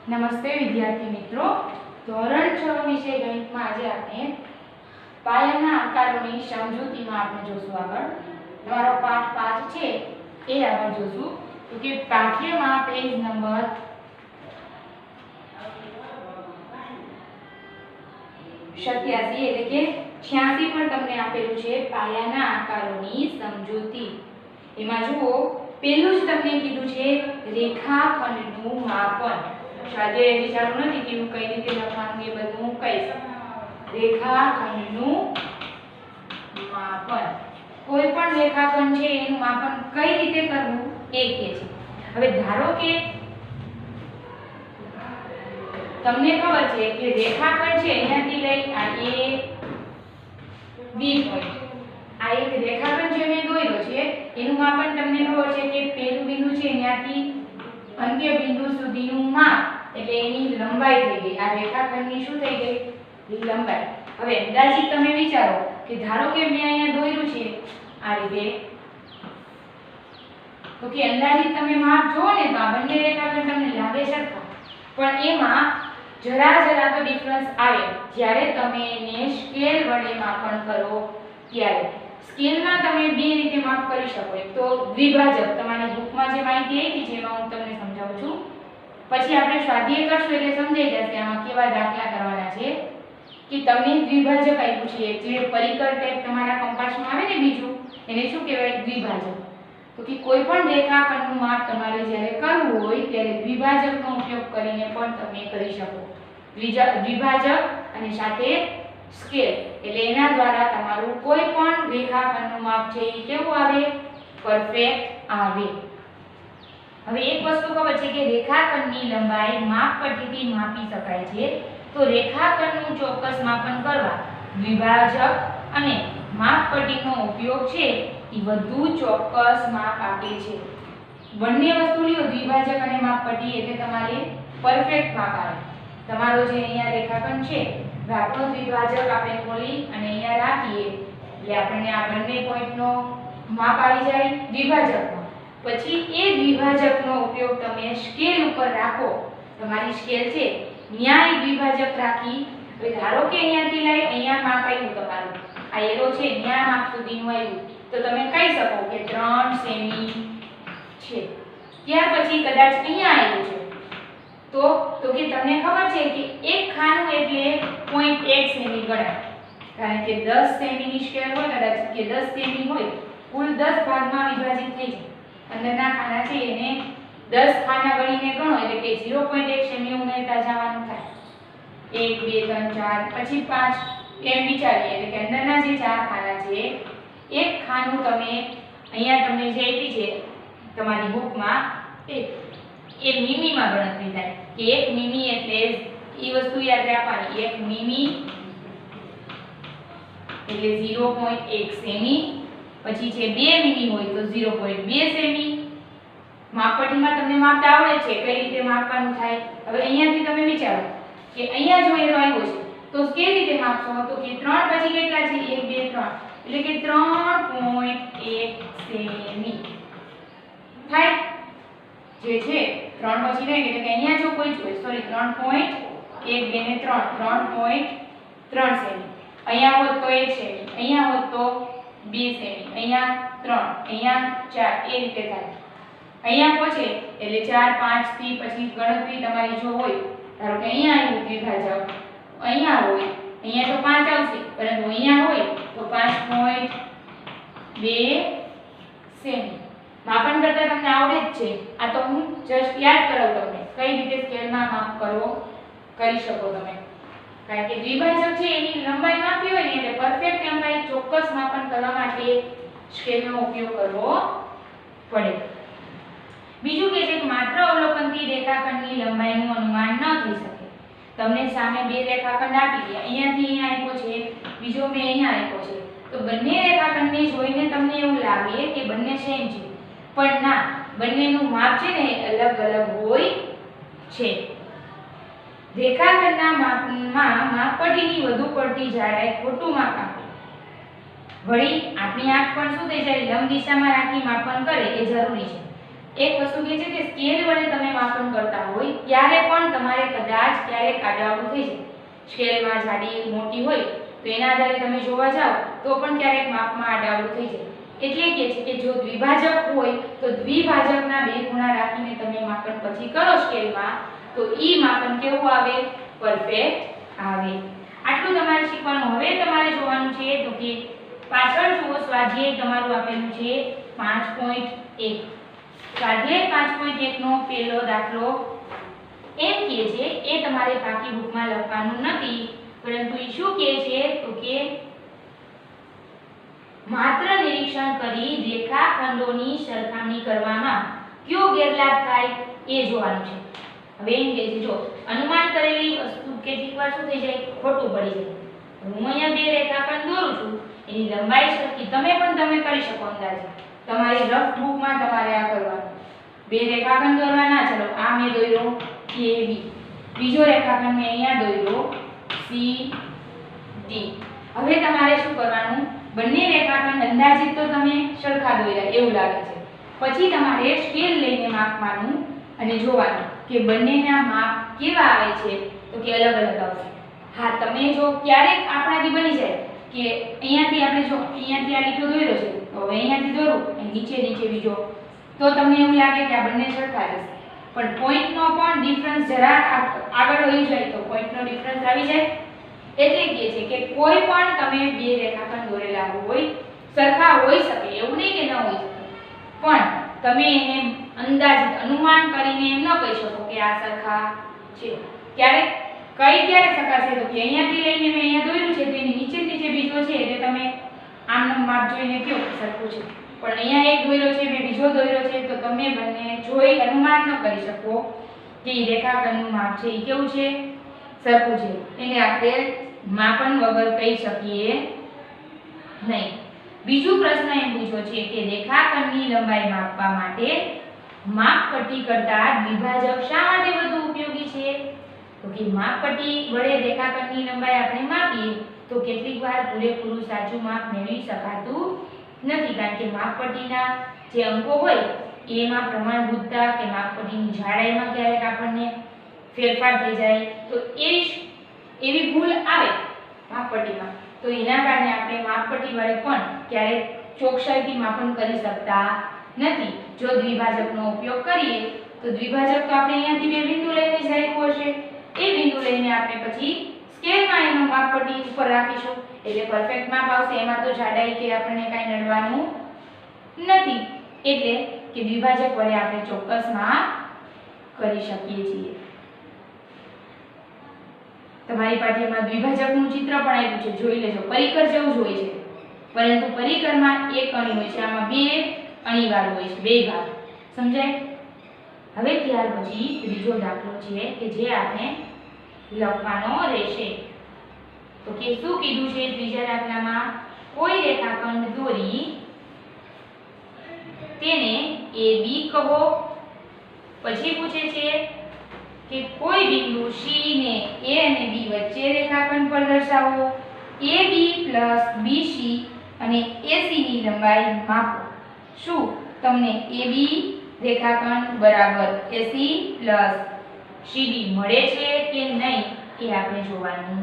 નમસ્તે વિદ્યાર્થી મિત્રો, ધોરણ 6 વિષય ગણિતમાં આજે આપણે પાયાના આકારોની સમજૂતીમાં આપણે જોશું. આગળ તમારો પાઠ 5 છે એ આગળ જોશું. તો કે પાઠ્યમાં પેજ નંબર 87 એટલે કે 86 પર તમને આપેલું છે પાયાના આકારોની સમજૂતી. એમાં જુઓ, પહેલું જ તમને કીધું છે રેખાખંડનું માપન. સ્વાધ્યાય ચાલુ નથી કે હું કઈ રીતે લખવાનું એ બધું હું કહીશ. રેખાખંડનું માપન, કોઈ પણ રેખાખંડ છે એનું માપન કઈ રીતે કરવું એ કહે છે. હવે ધારો કે તમને ખબર છે કે રેખાખંડ છે અહીંયાથી લઈ આ A B પોઈન્ટ, આ એક રેખાખંડ જે મેં દોર્યો છે એનું માપન તમને ખબર છે કે પહેલું બિંદુ છે અહીંયાથી અંત્ય બિંદુ સુધીનું માપ એટલે એની લંબાઈ થઈ ગઈ. આ રેખાખંડની શું થઈ ગઈ? લંબાઈ. હવે અંદાજિત તમે વિચારો કે ધારો કે મેં અહીંયા દોર્યું છે આ રીતે, તો કે અંદાજિત તમે માપ જોવો ને તો આ બંને રેખાખંડ તમને લાગે સરખા, પણ એમાં જરા તો ડિફરન્સ આવે જ્યારે તમે એને સ્કેલ વડે માપન કરો ત્યારે. સ્કેલમાં તમે બે રીતે માપ કરી શકો. એક તો દ્વિભાજક, તમારી બુકમાં જે માહિતી આપી છે એમાં હું તમને સમજાવું છું, પછી આપણે સ્વાધ્યાય કરશું એટલે સમજાઈ જશે આમાં કેવા દાખલા કરવાના છે. કે તમને દ્વિભાજક આપ્યું છે, જે પરિકર ટાઈપ તમારા કંપાસમાં આવે ને બીજું, એને શું કહેવાય? દ્વિભાજક. તો કે કોઈ પણ રેખાખંડનું માપ તમારે જ્યારે કરવું હોય ત્યારે દ્વિભાજકનો ઉપયોગ કરીને પણ તમે કરી શકો. દ્વિભાજક અને સાથે સ્કેલ, એટલે એના દ્વારા તમારું કોઈ પણ રેખાખંડનું માપ છે એ કેવું આવે? પરફેક્ટ આવે. હવે એક વસ્તુ ખબર છે કે રેખાખંડની લંબાઈ માપપટ્ટીથી માપી શકાય છે. તો રેખાખંડનું ચોક્કસ માપન કરવા દ્વિભાજક અને માપપટ્ટીનો ઉપયોગ છે એ વધુ ચોક્કસ માપ આપે છે. બંને વસ્તુ લ્યો, દ્વિભાજક અને માપપટ્ટી, એટલે તમારે પરફેક્ટ માપ આવે. તમારો જે અહીંયા રેખાખંડ છે, આપણો દ્વિભાજક આપણે ખોલી અને અહીંયા રાખીએ એટલે આપણને આ બંને પોઈન્ટનો માપ આવી જાય દ્વિભાજકમાં. પછી એ દ્વિભાજકનો ઉપયોગ તમે સ્કેલ ઉપર રાખો. તમારી સ્કેલ છે ન્યાય દ્વિભાજક રાખી. હવે ધારો કે અહીંયાથી લઈ અહીંયા માપ આવ્યું તમારું, આ એરો છે ન્યા માપ સુધીનું આવ્યું, તો તમે કહી શકો કે 3 સેમી છે. ત્યાર પછી કદાચ અહીંયા આવ્યું છે તો કે તમને ખબર છે કે એક ખાનું એટલે 0.1 સેમી ગણાય. કારણ કે 10 સેમીની સ્કેલ હોય, કદાચ કે 10 સેમી હોય, કુલ 10 ભાગમાં વિભાજિત થઈ જાય. અંદરના ખાના છે એને 10 ખાના ગણીને ગણો એટલે કે 0.1 સેમી ઉમેરતા જવાનું થાય. 1 2 3 4 પછી 5 એમ વિચારીએ એટલે કે અંદરના જે 4 ખાના છે, એક ખાનું તમે અહીંયા તમને જે આપી છે તમારી બુકમાં એ મીમીમાં ગણતરી થાય કે 1 મીમી એટલે એ વસ્તુ યાદ રાખવાની. 1 મીમી એટલે 0.1 સેમી. પછી છે 2 મીમી હોય તો 0.2 સેમી. માપપટ્ટીમાં તમને માપતા આવડે છે કઈ રીતે માપવાનું થાય. હવે અહીંયાથી તમે વિચારો કે અહીંયા જો એરો આવ્યો છે તો કેવી રીતે માપશો? તો કે 3 પછી કેટલા છે? 1 2 3 એટલે કે 3.1 સેમી થાય. જે છે 3 પછી નહીં એટલે કે અહીંયા જો કોઈ જોઈએ, સોરી 3.1 2 ને 3 સેમી. અહીંયા હોત તો 1 સેમી, અહીંયા હોત તો 2 સેમી, અહીંયા 3, અહીંયા 4, એ રીતે થાય. અહીંયા પહોંચે એટલે 4 5 થી પછી ગણતરી તમારી જો હોય, ધારો કે અહીંયા આવ્યું દ્વિભાજક, અહીંયા હોય, અહીંયા તો 5 આવશે, પરંતુ અહીંયા હોય તો 5.2 સેમી. માપન કરતા તમને આવડે જ છે. આ તો હું જસ્ટ યાદ કરાવું તમને કઈ રીતે સ્કેલમાં માપ કરી શકો તમે. કારણ કે દ્વિભાજક છે એની લંબાઈ માપી હોય ને એટલે પરફેક્ટ લંબાઈ ચોક્કસ માપન કરવા માટે સ્કેલનો ઉપયોગ કરવો પડે. બીજું કે છે કે માત્ર અવલોકનથી રેખાખંડની લંબાઈનું અનુમાન ન થઈ શકે. તમને સામે બે રેખાખંડ આપી ગયા, અહીંયાથી અહીંયા આપ્યો છે, બીજો મેં અહીંયા આપ્યો છે, તો બંને રેખાખંડને જોઈને તમને એવું લાગે કે બંને સેમ છે, પણ ના, બંનેનું માપ છે ને અલગ અલગ હોય છે. રેખાખંડના માપમાં માપપટ્ટીની વધુ પડતી જાડાઈ ખોટું માપ આપે. વળી આપણી આંખ પણ શું થઈ જાય? લંબ દિશામાં રાખી માપન કરે એ જરૂરી છે. એક વસ્તુ કે છે કે સ્કેલ વડે તમે માપન કરતા હોય ત્યારે પણ તમારે કદાચ ક્યારેક આડાઅવળું થઈ જાય. સ્કેલમાં જાડી મોટી હોય તો એના આધારે તમે જોવા જાઓ તો પણ ક્યારેક માપમાં આડાઅવળું થઈ જાય. એટલે કે છે કે જો દ્વિભાજક હોય તો દ્વિભાજકના બે ખૂણા રાખીને તમે માપન પછી કરો સ્કેલમાં તો ઈ માપન કેવું આવે? પરફેક્ટ આવે. આટલું તમારે શીખવાનું. હવે તમારે જોવાનું છે તો કે પાછળ જુઓ સ્વાધ્યાય તમારું આપેલું છે 5.1. સ્વાધ્યાય 5.1 નો પહેલો દાખલો એમ કહે છે એ તમારે બાકી બુકમાં લખવાનું નથી, પરંતુ એ શું કહે છે તો કે માત્ર નિરીક્ષણ કરી રેખાખંડોની સરખામણી કરવામાં કયો ગેરલાભ થાય એ જોવાનું છે. હવે એમ કહે છે જો અનુમાન કરેલી વસ્તુ કેટલીક વાર શું થઈ જાય? ખોટું પડી જાય. હું અહીંયા બે રેખાખંડ દોરું છું, એની લંબાઈ સરખી તમે કરી શકો અંદાજે. તમારી રફ બુકમાં તમારે આ કરવાનું. બે રેખાખંડ દોરવાના. ચલો આ મેં દોર્યો AB, બીજો રેખાખંડ મેં અહીંયા દોર્યો CD. હવે તમારે શું કરવાનું? બંને રેખાખંડ અંદાજિત તો તમે સરખા દોર્યા એવું લાગે છે. પછી તમારે સ્કેલ લઈને માપવાનું અને જોવાનું કે બંનેના માપ કેવા આવે છે તો કે અલગ અલગ આવશે. હા, તમે જો ક્યારેક આપણાથી બની જાય કે અહીંયાથી આપણે જો અહીંયાથી આ લીટો દોર્યો છે તો હવે અહીંયાથી દોરું નીચે બીજો તો તમને એવું લાગે કે આ બંને સરખા છે. પણ પોઈન્ટનો પણ ડિફરન્સ જરા આગળ વહી જાય તો પોઈન્ટનો ડિફરન્સ આવી જાય. એટલે કહે છે કે કોઈ પણ તમે બે રેખાખંડ દોરેલા હોય સરખા હોઈ શકે, એવું નહીં કે ન હોઈ શકે, પણ તમે એને અંદાજિત અનુમાન કરીને એમ ન કહી શકો કે આ સરખા છે. ક્યારે શકાશે તો કે અહીંયાથી લઈને મેં અહીંયા દોર્યું છે તો એની નીચે બીજો છે એટલે તમે આમનું માપ જોઈને કહો સરખું છે. પણ અહીંયા એક દોર્યો છે મેં બીજો દોર્યો છે તો તમે બંને જોઈ અનુમાન ન કરી શકો કે રેખાખંડનું માપ છે એ કેવું છે? સરખું છે. એને આપણે માપન વગર કહી શકીએ નહીં. બીજો પ્રશ્ન એમ પૂછ્યો છે કે રેખાખંડની લંબાઈ માપવા માટે માપપટ્ટી કરતાં દ્વિભાજક શા માટે વધુ ઉપયોગી છે? તો કે માપપટ્ટી વડે રેખાખંડની લંબાઈ આપણે માપીએ તો કેટલીક વાર પૂરેપૂરું સાચું માપ મેળવી શકાતું નથી, કારણ કે માપપટ્ટીના જે અંકો હોય એમાં પ્રમાણભૂતતા કે માપપટ્ટીની જાડાઈમાં ક્યારેક આપણને ફેરફાર થઈ જાય તો એવી ભૂલ આવે માપપટ્ટીમાં. તો એના કારણે આપણે માપપટ્ટી વડે પણ ક્યારેક ચોકસાઈથી માપન કરી શકતા નથી. જો દ્વિભાજકનો ઉપયોગ કરીએ તો દ્વિભાજક તો આપણે અહીંયાથી બે બિંદુ લઈને જ રાખ્યું હશે, એ બિંદુ લઈને આપણે પછી સ્કેલમાં એનો માપપટ્ટી ઉપર રાખીશું એટલે પરફેક્ટ માપ આવશે. એમાં તો જાડાઈ કે આપણને કાંઈ નડવાનું નથી. એટલે કે દ્વિભાજક વડે આપણે ચોક્કસ માપ કરી શકીએ છીએ. તમારી પાઠ્યમાં દ્વિભાજકનું ચિત્ર પણ આપ્યું છે, જોઈ લેજો. પરિકર જેવું જ હોય છે, પરંતુ પરિકરમાં એક અણી હોય છે, આમાં બે અણીવાળું હોય છે, બે ભાગ. સમજાય? હવે ત્યાર પછી ત્રીજો દાખલો છે કે જે આપણે લખવાનો રહેશે. તો કે શું કીધું છે ત્રીજા દાખલામાં? કોઈ રેખાખંડ દોરી તેને AB કહો. પછી પૂછે છે કે કોઈ બિંદુ C ને A અને B વચ્ચે રેખાખંડ પર દર્શાવો. AB + BC અને AC ની લંબાઈ માપો. શું તમને AB રેખાખંડ બરાબર AC + CD મળે છે કે નહીં એ આપણે જોવાનું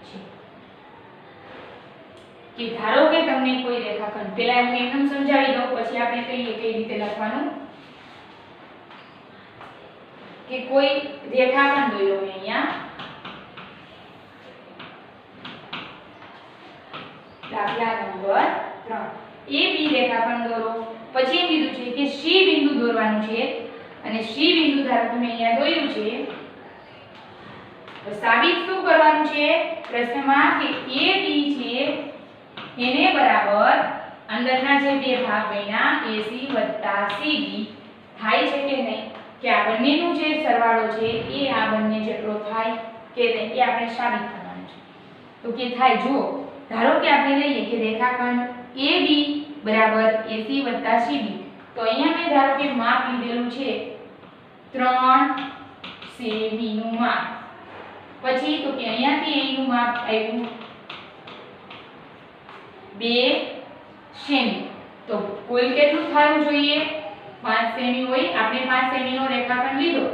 છે. કે ધારો કે તમને કોઈ રેખાખંડ, પહેલા હું એકદમ સમજાવી દઉં પછી આપણે કહીએ કઈ રીતે લખવાનું. કે કોઈ રેખાખંડ દોર્યો મેં અહીંયા, દાખલા નંબર 3. AB રેખાખંડ દોરો. પછી એમ કીધું છે કે C બિંદુ દોરવાનું છે અને C બિંદુ ધારો કે મેં અહીંયા દોર્યું છે. તો સાબિત શું કરવાનું છે પ્રશ્નમાં? કે AB છે એને બરાબર અંદરના જે બે ભાગ બન્યા AC + CD થાય છે કે નહીં, કે આ બંનેનું જે સરવાળો છે એ આ બંને જેટલો થાય કે નહીં એ આપણે સાબિત કરવાનું છે. તો કે થાય. જુઓ, ધારો કે આપણે લઈએ કે રેખાખંડ AB બરાબર AC + CD. તો અહીંયા મેં ધારો કે માપ લીધેલું છે 3 સેમી નું માપ. પછી તો કે અહીંયાથી અહીંનું માપ આવ્યું 2 સેમી. તો કુલ કેટલું થવું જોઈએ? 5 સેમી હોય, આપણે 5 સેમી નો રેખાખંડ લીધો,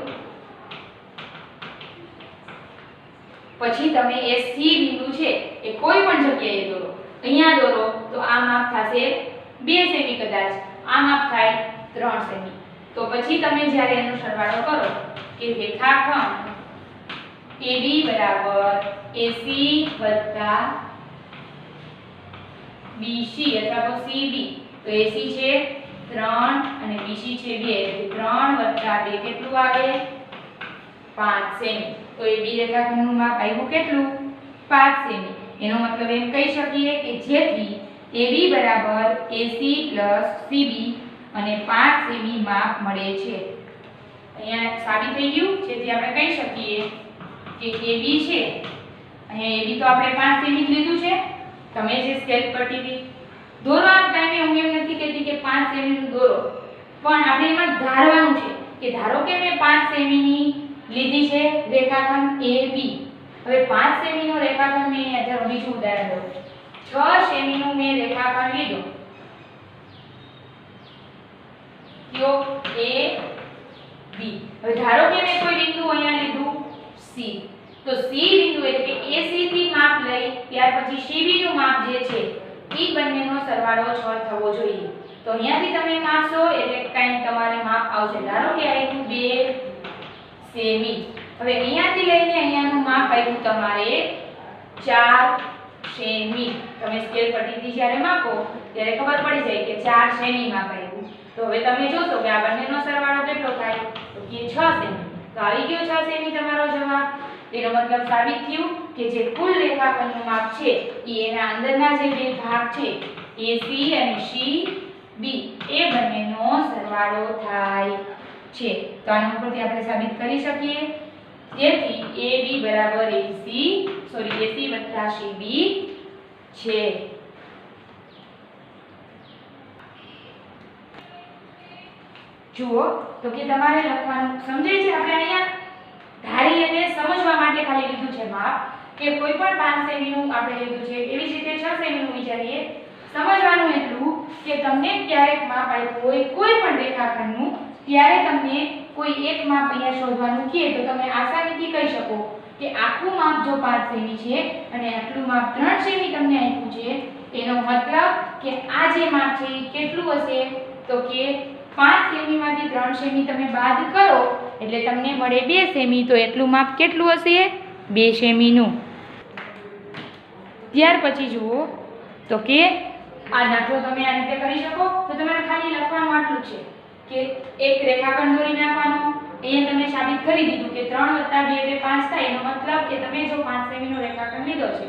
પછી તમે એ સી બિંદુ છે એ કોઈ પણ જગ્યાએ દોરો, અહીંયા દોરો તો આ માપ થશે 2 સેમી, કદાચ આ માપ થાય 3 સેમી. તો પછી તમે જ્યારે એનો સરવાળો કરો કે રેખાખંડ AB બરાબર AC વત્તા BC અથવા તો CB, તો AC છે 3 અને BC છે 2, એટલે 3 વત્તા 2 કેટલું આવે? 5 સેમી. તો AB રેખાખંડનું માપ આવ્યું કેટલું? 5 સેમી. એનો મતલબ એમ કહી શકીએ કે જેથી AB બરાબર AC CB અને 5 સેમી માપ મળે છે. અહીંયા સાબિત થઈ ગયું, જેથી આપણે કહી શકીએ કે AB છે, અહીંયા AB તો આપણે 5 સેમી જ લીધું છે. તમે જે સ્કેલ પટ્ટી હતી દોરો, આ ટાઈમે હું એમ નથી કહેતી કે 5 સેમી નું દોરો, પણ આપણે એમાં ધારવાનું છે કે ધારો કે મેં 5 સેમી ની લીધી છે રેખાખંડ AB. હવે 5 સેમી નો રેખાખંડ મેં અહીંયા બીજું ઉદાહરણ લઉં, 6 સેમી નું મેં રેખાખંડ લીધો, કયો? AB. હવે ધારો કે મેં કોઈ બિંદુ અહીંયા લીધું C, તો C બિંદુ એટલે કે AC થી માપ લઈ ત્યાર પછી CB નું માપ જે છે એ બંનેનો સરવાળો 6 થવો જોઈએ. તો અહીંયાથી તમે માપશો એટલે કાંઈ તમારે માપ આવશે. ધારો કે આવ્યું 2 સેમી. હવે અહીંયાથી લઈને અહીંયાનું માપ આવ્યું તમારે 4 સેમી. તમે સ્કેલ પટ્ટીથી જ્યારે માપો ત્યારે ખબર પડી જાય કે 4 સેમી માપ આવ્યું. તો હવે તમે જોશો કે આ બંનેનો સરવાળો કેટલો થાય? તો કે 6 સેમી. તો આવી ગયો 6 સેમી તમારો જવાબ. એનો મતલબ સાબિત થયું કે જે કુલ રેખાખંડનું માપ છે એ એના અંદરના જે બે ભાગ છે AC અને CB એ બંનેનો સરવાળો થાય છે. તો આના ઉપરથી આપણે સાબિત કરી શકીએ જેથી AB બરાબર AC વત્તા CB છે. જુઓ તો કે તમારે લખવાનું સમજાય છે. આપણે અહીંયા ધારી અને સમજવા માટે ખાલી લીધું છે માપ, કે કોઈ પણ 5 સેમી નું આપણે લીધું છે, એવી જ રીતે 6 સેમી નું વિચારીએ. સમજવાનું એટલું કે તમને ક્યારેક માપ આપ્યું હોય કોઈ પણ રેખાખંડનું, ત્યારે તમને કોઈ એક માપ અહીંયા શોધવાનું કહે તો તમે આસાનીથી કહી શકો કે આખું માપ જો 5 સેમી છે અને આટલું માપ 3 સેમી તમને આપ્યું છે, એનો મતલબ કે આ જે માપ છે એ કેટલું હશે? તો કે 5 સેમીમાંથી 3 સેમી તમે બાદ કરો એટલે તમને મળે 2 સેમી. તો એટલું માપ કેટલું હશે? 2 સેમીનું. ત્યાર પછી જુઓ તો કે આ દાખલો તમે આ રીતે કરી શકો. તો તમારે ખાલી લખવાનું આટલું છે કે એક રેખાખંડ દોરી નાખવાનો. અહીંયા તમે સાબિત કરી દીધું કે 3 + 2 એટલે 5 થાય. એનો મતલબ કે તમે જો 5 સેમીનો રેખાખંડ લીધો છે,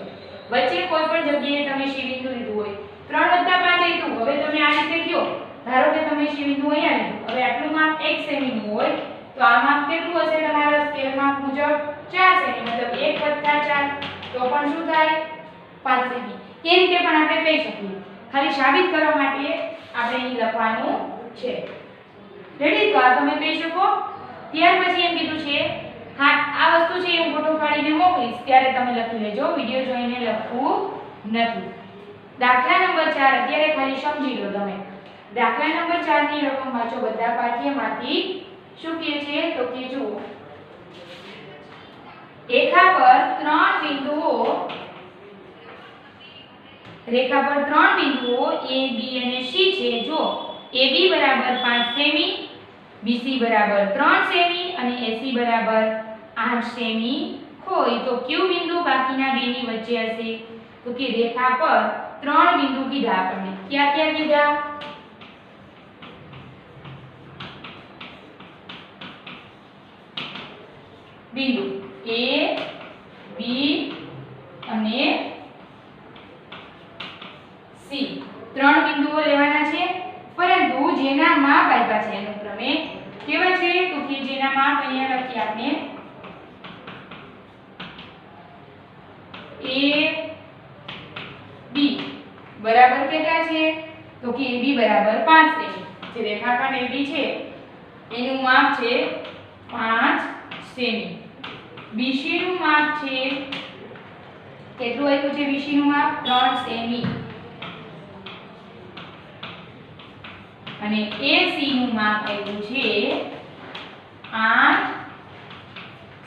વચ્ચે કોઈ પણ જગ્યાએ તમે C બિંદુ લીધું હોય, 3 + 5 આવ્યું. હવે તમે આ રીતે કયો, ધારો કે તમે C બિંદુ અહીંયા લીધું, હવે આટલું માપ 1 સેમીનું હોય તો આ માપ કેટલું હશે? તમારા સ્કેલ માપ મુજબ 4 સેમી, મતલબ 1 + 4 તો પણ શું થાય? 5 સેમી. એ રીતે પણ આપણે કહી શકીએ. ખાલી સાબિત કરવા માટે આપણે અહીં લખવાનું છે. રેડી? તો આ તમે કહી શકો. ત્યાર પછી એમ કીધું છે, હા આ વસ્તુ છે હું ફોટો પાડીને મોકલીશ ત્યારે તમે લખી લેજો, વિડિયો જોઈને લખવું નથી. દાખલા નંબર 4 અત્યારે ખાલી સમજી લો તમે. દાખલા નંબર 4 ની રકમ વાંચો બધા પાઠ્યમાંથી. શું કહે છે? તો કે જુઓ, રેખા પર 3 બિંદુઓ A, B અને C છે. જો AB બરાબર 5 સેમી, BC બરાબર 3 સેમી અને AC બરાબર 8 સેમી હોય તો કયું બિંદુ બાકીના બેની વચ્ચે હશે? તો કે રેખા પર 3 બિંદુ કીધા આપણને. ક્યાં ક્યાં કીધા? બિંદુ A, B અને C. 3 બિંદુઓ લેવાના છે, પરંતુ જેના માપ આપ્યા છે અનુક્રમે કેવા છે? તો કે જેના માપ અહીંયા લખીએ આપણે A, B બરાબર કેટલા છે? તો કે AB બરાબર 5 સેમી. જે રેખાખંડ AB છે એનું માપ છે 5 સેમી. BC નું માપ છે કેટલું આપ્યું છે? BC નું માપ 3 સેમી. અને AC નું માપ આવ્યું છે 8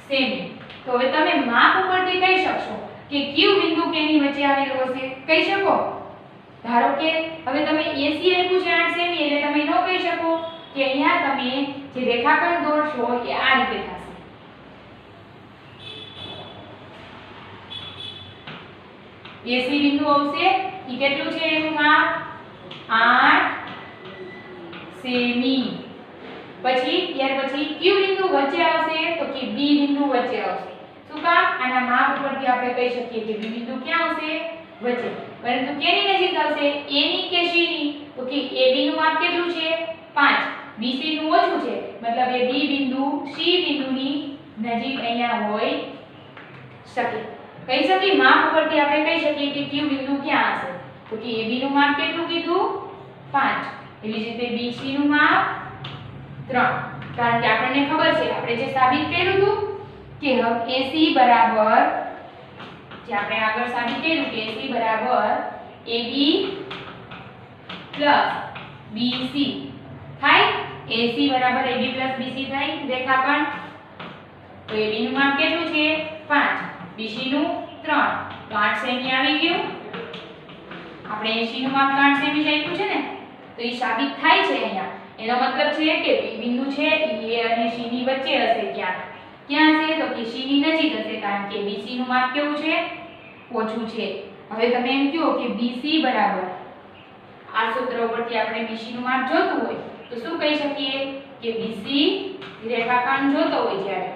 સેમી. તો હવે તમે માપ ઉપરથી કહી શકશો કે કયું બિંદુ કેની વચ્ચે આવેલું હશે? કહી શકો? ધારો કે હવે તમે AC આપ્યું છે 8 સેમી, એટલે તમે ન કહી શકો કે અહીંયા તમે જે રેખાખંડ દોરશો એ આ રીતે થશે. AC બિંદુ આવશે, ઈ કેટલું છે એનું માપ? 8 સેમી. પછી ત્યાર પછી કયું બિંદુ વચ્ચે આવશે? તો કે B બિંદુ વચ્ચે આવશે. શું કામ? આના માપ ઉપરથી આપણે કહી શકીએ કે B બિંદુ ક્યાં આવશે? વચ્ચે. પરંતુ કેની નજીક આવશે? A ની કે C ની? તો કે AB નું માપ કેટલું છે? 5. BC નું ઓછું છે, મતલબ એ B બિંદુ C બિંદુની નજીક અહીંયા હોય શકે. કહી શકીએ માપ ઉપરથી આપણે કહી શકીએ કે કયું બિંદુ ક્યાં હશે? તો કે AB નું માપ કેટલું કીધું? 5. એવી જ રીતે BC નું માપ 3. કારણ કે આપણને ખબર છે, આપણે જે સાબિત કર્યું હતું કે AC બરાબર, જે આપણે આગળ સાબિત કર્યું કે AC બરાબર AB પ્લસ BC થાય. AC બરાબર AB પ્લસ BC થાય રેખાખંડ. તો AB નું માપ કેટલું છે? 5. BC નું 3. તો 8 સેમી આવી ગયું. આપણે AC નું માપ 8 સેમી આપ્યું છે ને, તો એ સાબિત થાય છે અહીંયા. એનો મતલબ છે કે B બિંદુ છે એ અને C ની વચ્ચે હશે. ક્યાં હશે? તો કે C ની નજીક હશે, કારણ કે BC નું માપ કેવું છે? ઓછું છે. હવે તમે એમ કહો કે BC બરાબર, આ સૂત્ર ઉપરથી આપણે BC નું માપ જોતું હોય તો શું કહી શકીએ કે BC રેખાખંડ જોતો હોય, જ્યારે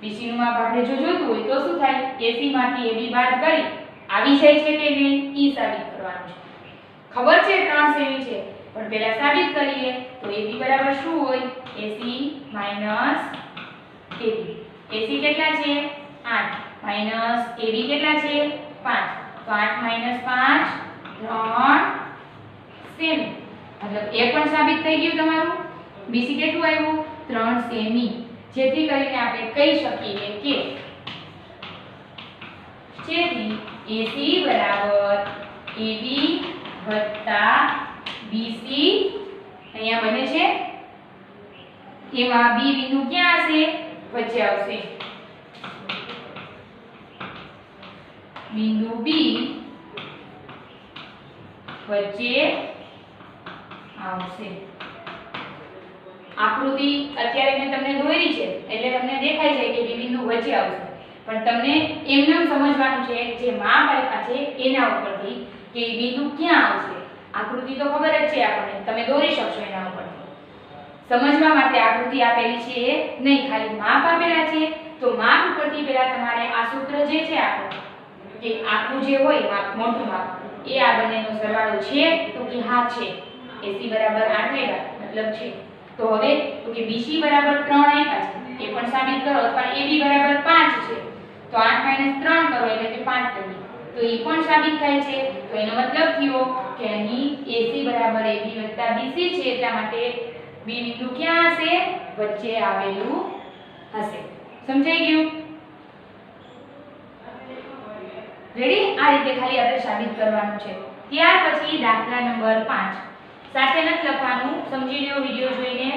BC નું માપ આપણે જો જોતું હોય તો શું થાય? AC માંથી AB બાદ કરી આવી જાય છે કે નહીં ઈ સાબિત કરવાનું છે. ખબર છે 3 સેમી છે, પણ પહેલા સાબિત કરીએ. તો AB બરાબર શું હોય? AC minus AB. AC કેટલા છે? 8 માઈનસ AB કેટલા છે? 5. તો 8 માઈનસ 5 3 સેમી. મતલબ એ પણ સાબિત થઈ ગયું તમારું. BC કેટલું આવ્યું? 3 સેમી. જેથી કરીને આપણે કહી શકીએ કે AC બરાબર AB વત્તા BC અહીંયા બને છે. એમાં B બિંદુ ક્યાં હશે? વચ્ચે આવશે. બિંદુ B વચ્ચે આવશે. આકૃતિ અત્યારે મેં તમને દોરી છે એટલે તમને દેખાય છે કે B બિંદુ વચ્ચે આવશે, પણ તમને એમને સમજવાનું છે જે માપ આપ્યા છે એના ઉપરથી કે બિંદુ ક્યાં આવશે. આકૃતિ તો ખબર જ છે આપણને, તમે દોરી શકશો એના ઉપરથી. સમજવા માટે આકૃતિ આપેલી છે નહીં, ખાલી માપ આપેલા છે. તો માપ ઉપરથી પહેલા તમારે આ સૂત્ર જે છે આપણું કે આખું જે હોય માપ, મોટું માપ, એ આ બંનેનો સરવાળો છે? તો કે હા છે. AC બરાબર 8 આવ્યા, મતલબ છે. તો હવે તો કે BC બરાબર 3 આપ્યા છે, એ પણ સાબિત કરો. અથવા AB બરાબર 5 છે, તો 8 - 3 કરો એટલે કે 5 થઈ. તો એ પણ સાબિત થાય છે. તો એનો મતલબ થયો કે અહીં AC બરાબર AB વત્તા BC છે, એટલા માટે B બિંદુ ક્યાં હશે? વચ્ચે આવેલું હશે. સમજાઈ ગયું? રેડી? આ રીતે ખાલી આપણે સાબિત કરવાનું છે. ત્યાર પછી દાખલા નંબર 5 સાથે નથી લખવાનું, સમજી લ્યો. વિડિયો જોઈને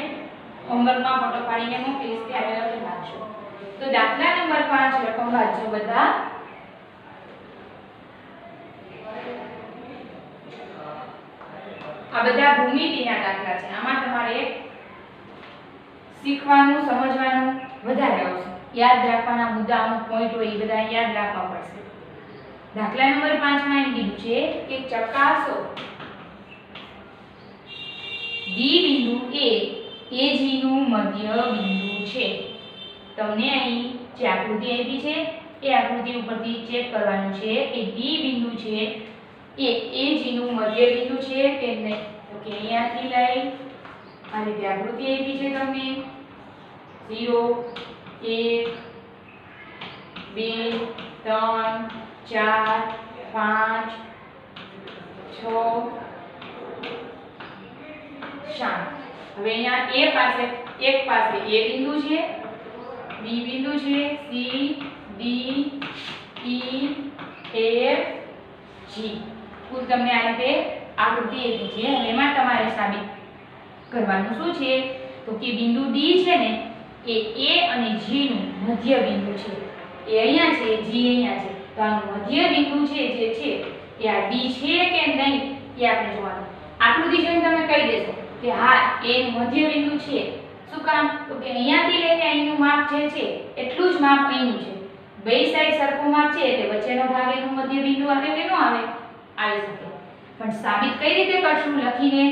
હોમવર્કમાં ફોટો પાડીને મોકલીશ ત્યારે લખી નાખશો. તો દાખલા નંબર 5 રકમ વાંચો બધા. આ બધા ભૂમિતિના દાખલા છે. આમાં તમારે શીખવાનું, સમજવાનું વધારે આવશે. યાદ રાખવાના મુદ્દા, અમુક પોઈન્ટ હોય એ બધા યાદ રાખવા પડશે. દાખલા નંબર 5 માં એમ કીધું છે કે ચકાસો D બિંદુ એ AG નું મધ્ય બિંદુ છે. તમને અહીં જે આકૃતિ આપી છે એ આકૃતિ ઉપરથી ચેક કરવાનું છે કે D બિંદુ છે એ AG નું મધ્ય બિંદુ છે કે નહીં. તો કે અહીંયાથી લઈ આ રીતે આકૃતિ આપી છે તમને 0 1 2 3 4 5 6 7. હવે અહીંયા A પાસે એક પાસે A બિંદુ છે, B બિંદુ છે, C D E F G. કુલ તમને આ રીતે આકૃતિ આપી છે. એમાં તમારે સાબિત કરવાનું શું છે તો કે બિંદુ ડી છે ને એ A અને G નું મધ્ય બિંદુ છે. એ અહીંયા છે, G અહીંયા છે. તો આનું મધ્ય બિંદુ છે જે છે એ આ D છે કે નહીં એ આપણે જોવાનું. આકૃતિ જોઈને તમે કહી દેશો કે હા એ મધ્ય બિંદુ છે. શું કામ તો કે અહીંયાથી લઈને અહીંનું માપ જે છે એટલું જ માપ અહીંનું છે. બે સાઈડ સરખું માપ છે એટલે વચ્ચેનો ભાગ એનું મધ્ય બિંદુ આવે કે ન આવે? આવી શકે. પણ સાબિત કઈ રીતે કરશું લખીને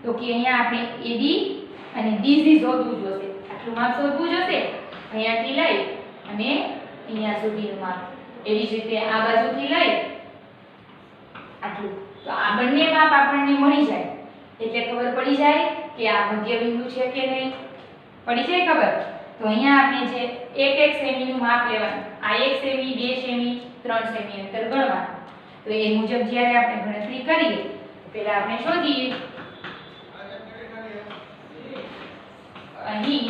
તો કે અહીંયા આપણે AD અને DG શોધવું જોશે. આટલું માપ શોધવું જોશે અહીંયાથી લઈ અને અહીંયા સુધીનું માપ. એવી જ રીતે આ બાજુથી લઈ આટલું. તો આ બંને માપ આપણને મળી જાય એટલે ખબર પડી જાય કે આ મધ્ય બિંદુ છે કે નહીં. પડી જાય ખબર. તો અહીંયા આપણે જે 1 સેમીનું માપ લેવાનું. આ 1 સેમી 2 સેમી 3 સેમી અંતર ગણવાનું. તો એ મુજબ જ્યારે આપણે ગણતરી કરીએ પહેલા આપણે શોધીએ. અહીં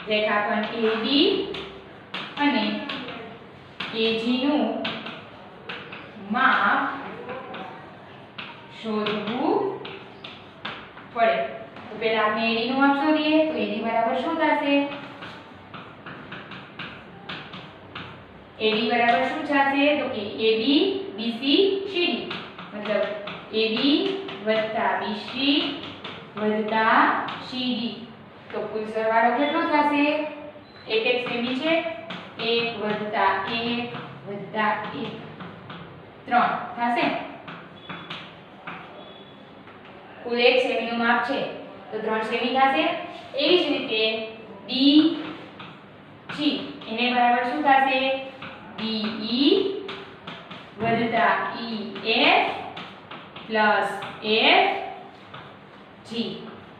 રેખાખંડ AD અને AG નું માપ શોધવું પડે. તો પહેલા આપણે AD નું માપ શોધીએ. તો AD બરાબર શું થશે? AD બરાબર શું થશે તો કે AB BC CD મતલબ AB વત્તા BC વત્તા CD. તો કુલ સરવાળો કેટલો થશે? 1 સેમી છે 1 વત્તા 1 વત્તા 1 3 થશે. કુલ 1 સેમીનું માપ છે તો 3 સેમી થશે. એવી જ રીતે DG એને બરાબર શું થશે? DE વત્તા EF પ્લસ FG.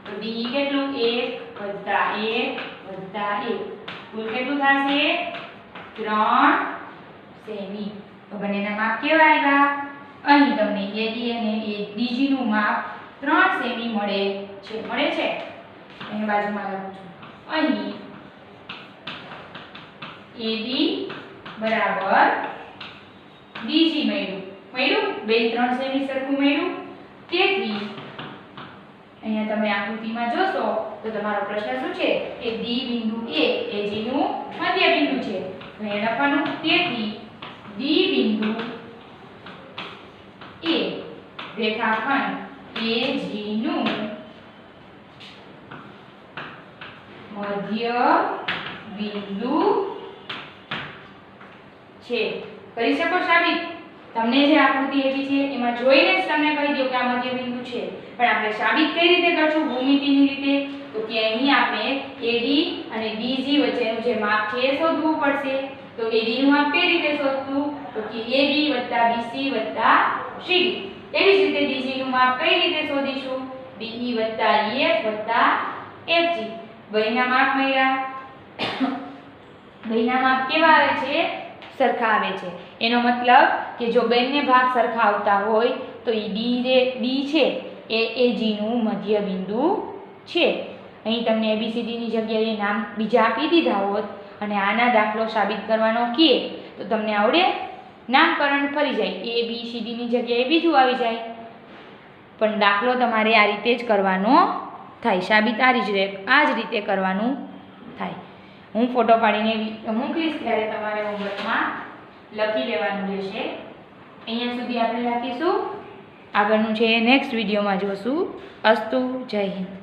તો DE કેટલું? 1 વત્તા 1 વત્તા 1 કુલ કેટલું થશે? 3 સેમી. તો બંનેના માપ કેવા આવ્યા? અહીં તમને AD અને DG નું માપ 3 સેમી મળે છે. મળે છે અહીં બાજુમાં લખું છું. અહીં AD બરાબર DG મળ્યું. બે 3 સેમી સરખું મળ્યું. તેથી અહીંયા તમે આકૃતિમાં જોશો તો તમારો પ્રશ્ન શું છે કે D બિંદુ A AG નું મધ્ય બિંદુ છે. તો એ લખવાનું. તેથી D બિંદુ A રેખાખંડ AG નું મધ્ય બિંદુ છે. કરી શકો સાબિત? તમને જે આકૃતિ આપી છે એમાં જોઈને જ તમને કહી દો કે આ મધ્ય બિંદુ છે. પણ આપણે સાબિત કઈ રીતે કરશું? ભૂમિતિની રીતે. તો કે અહીં આપણે AD અને DG વચ્ચેનું જે માપ છે એ શોધવું પડશે. તો AD નું માપ કઈ રીતે શોધવું? તો કે AB વત્તા BC વત્તા CD. એવી જ રીતે DG નું માપ કઈ રીતે શોધીશું? DE વત્તા EF વત્તા FG. બેયના માપ મળ્યા. બેયના માપ કેવા આવે છે? સરખા આવે છે. એનો મતલબ કે જો બંને ભાગ સરખા આવતા હોય તો એ D છે એ AG નું મધ્ય બિંદુ છે. અહીં તમને ABCD ની જગ્યાએ નામ બીજા આપી દીધા હોત અને આના દાખલો સાબિત કરવાનો કહે તો તમને આવડે? નામકરણ ફરી જાય. ABCD ની જગ્યાએ બીજું આવી જાય. પણ દાખલો તમારે આ રીતે જ કરવાનો થાય. સાબિત આ જ રીતે કરવાનું થાય. હું ફોટો પાડીને મોકલીશ ત્યારે તમારે હોમવર્કમાં લખી લેવાનું રહેશે. અહીંયા સુધી આપણે લખીશું. આગળનું છે નેક્સ્ટ વિડીયોમાં જોશું. અસ્તુ. જય હિન્દ.